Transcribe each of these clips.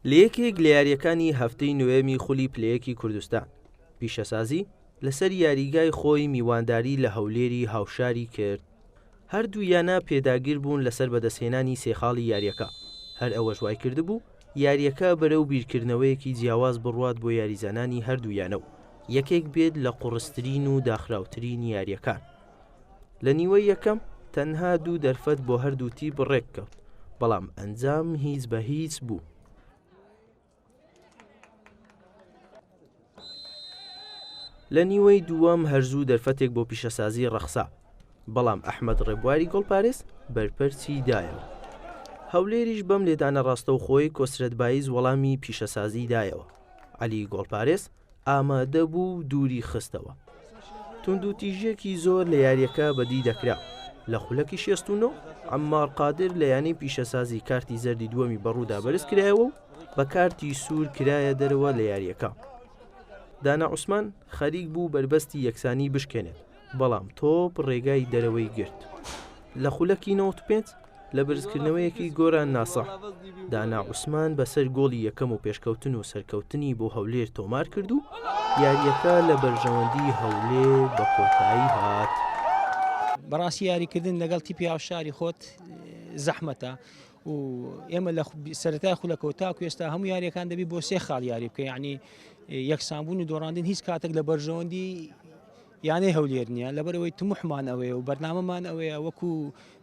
لە یەکێک لە یاریەکانی هەفتەی نوێمی خولی پلەیەکی کوردستان پیشەسازی لەسەر یاریگای خۆی میوانداری لە هەولێری هاوشاری کرد. هەردوو یانە پێداگیر بوون لەسەر بەدەستهێنانی سێخاڵی یاریەکە. هەر ئەوەش وای کردبوو یاریەکە بەرەو بیرکردنەوەیەکی جیاواز بڕوات بۆ یاریزانانی هەردوو یانە و یەکێک بێت لە قوڕسترین و داخراوترین یاریەکان. لە نیوەی یەکەم تەنها 2 دەرفەت بۆ هەردوو تیپ ڕێک کەوت، بەڵام ئەنجام هیچ بە هیچ بوو. لە نیوەی دووەم هەرزوو دەرفەتێک بۆ پیشەسازی ڕەخسا، بەڵام ئەحمەد ڕێبواری گۆڵپارێز بەرپەرچی دایەوە. هەولێریش بەم لێدانە ڕاستە و خۆی کۆسرەتباییز وەڵامی پیشەسازی دایەوە. عەلی گۆڵپارێز ئامادە بوو دووری خستەوە. توندوتیژێکی زۆر لە یاریەکە بەدی دەکرا. لە خولەکی 69 عەمار قادر لە یانەی پیشەسازی کارتی زەردی دووەمی بەڕوودا بەرز کرایەوە و بە کارتی سوور کرایە دەرەوە لە یاریەکە. دانا عوسمان خەریک بوو بربەستی یەکسانی بشکێنێت، بەڵام تۆپ ڕێگای دەرەوەی گرت. لە خولەکی 95 لە برزکردنەوەیەکی گۆران ناسەح دانا عوسمان بەسەر گۆڵی یەکەم و پێشکەوتن و سەرکەوتنی بۆ هەولێر تۆمار کرد و یاریەکە لە بەرژەوەندی هەولێر بە کۆتایی هات. بەڕاستی یاریکردن لەگەڵ تیپی هاوشاری خۆت زەحمەتە و ئێمە لە سەرەتای خولەکەوە تاکو ئێستا هەموو یاریەکان دەبی بۆ 3 خاڵ یاری بکە، یعنی یەکسانبوون و دۆڕاندن هیچ کاتێک لە بەرژەوەندی یانەی هەولێر نییە، لەبەرەوەی تموحمان ئەوەیە و بەرنامەمان ئەوەیە وەکو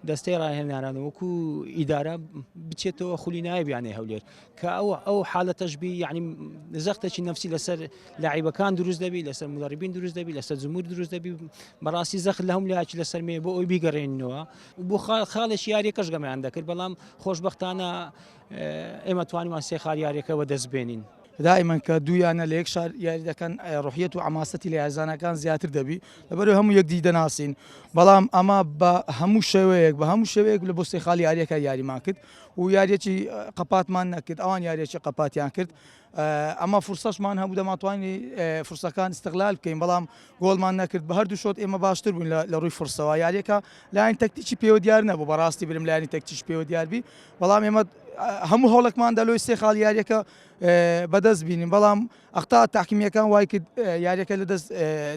دەستەی ڕاهێنانە وەکو ئیدارە بچێتەوە خولی نایب یانەی هەولێر کە ئەو حالەتەش بی، یعنی زەختێکی نەفسی لەسەر لاعیبەکان دروست دەبی، لەسەر مدەربین دروست دەبی، لەسەر جمهور دروست دەبی. بەڕاستی زەخت لە هەموو لایەکی لەسەر مێ بۆ ئەوی بیگەڕێنەوە بۆ خاڵێکی یاریەکەش گەمەیان دەکرد، بەڵام خۆشبەختانە ئێمە توانیمان 3 خاڵ یاریەکە بەدەست بێنین. دائما کە دوویانە لە یەک شار یاری دەکەن ڕوحیەت و عەماسەتی لە یاریزانەکان زیاتر دەبی، لەبەرەوەی هەموو یەکدی دەناسین، بەڵام ئەمە بە هەموو شێوەیەک لە بۆ 3 خاڵی یاریەکە یاریمان کرد و یاریەکی قەپاتمان نەکرد، ئەوان یاریەکی قەپاتیان کرد. ئەمە فرسەشمان هەبوو دەماتوانی فرسەکان استقلال بکەین، بەڵام گۆڵمان نەکرد. بە هەردوو شۆت ئێمە باشتر بووین لە ڕووی فرسەوە. یاریەکە لایەن تەکتیکی پێوە دیار نەبوو، بەڕاستی برم لایەنی تەکتیش پێوە دیاربی، بەڵام ئێمە هەموو هەوڵێکمان دەلۆی 3 خاڵ یاریەکە بەدەست بینیم، بەڵام ئەختا تاحکیمیەکان وای کرد یاریەکە لە دەست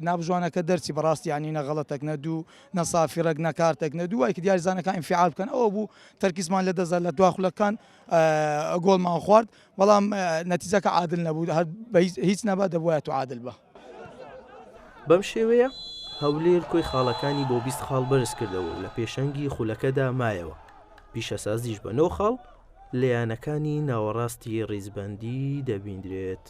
نابژوانەکە دەرچی، بەڕاستی یانی نە غەڵەتێک نەدوو نە سافیرەک نە کارتێک نەدوو، وای کرد یاریزانەکان ئینفعال بکەن. ئەوە بوو تەرکیزمان لە دەست لە دوا خولەکان گۆڵمان خوارد، بەڵام نەتیجەکە عادل نەبوو، هیچ نەبا دەبوایە تو عادل بە. بەم شێوەیە هەولێر کۆی خاڵەکانی بۆ 20 خاڵ بەرز کردەوە و لە پێشەنگی خولەکەدا مایەوە. پیشەسازیش بە 9 خاڵ لە یانەکانی ناوەڕاستی ڕیزبەندی دەبیندرێت.